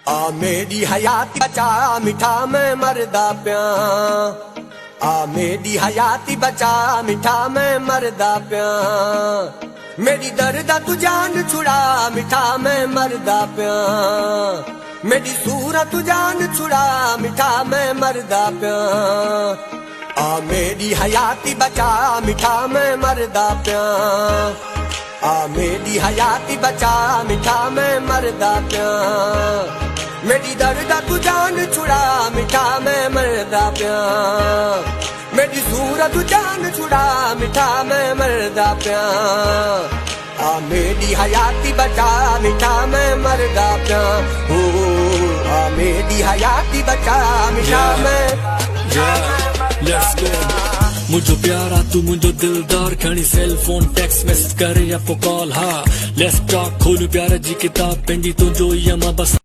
आ मेरी हयाती बचा मिठा मैं मरदा प्या। आ मेरी हयाती बचा मिठा मैं मरदा प्या। मेरी दर्दा तू जान छुड़ा मिठा मैं मरदा प्या। मेरी सूरत तू जान छुड़ा मिठा मैं मरदा प्या। आ मेरी हयाती बचा मिठा मैं मरदा प्या। आ मेरी हयाती बचा मिठा मैं मरदा प्या। मेरी दर्दा तू जान छुड़ा मिठा मैं मरदा प्या। मेरी सूरत तू जान छुड़ा मिठा मैं मरदा प्या। आ मेरी हयाती बचा मिठा मैं मरदा प्या। हो आ मेरी हयाती बचा मिठा मैं। Let's go. मुझो प्यारा तू मुझो दिलदार खणी सेल फोन टेक्स्ट मैसेज कर या कॉल हा लेट्स टॉक खोलू प्यारा जी किताब पेंडी तुझो यमा बस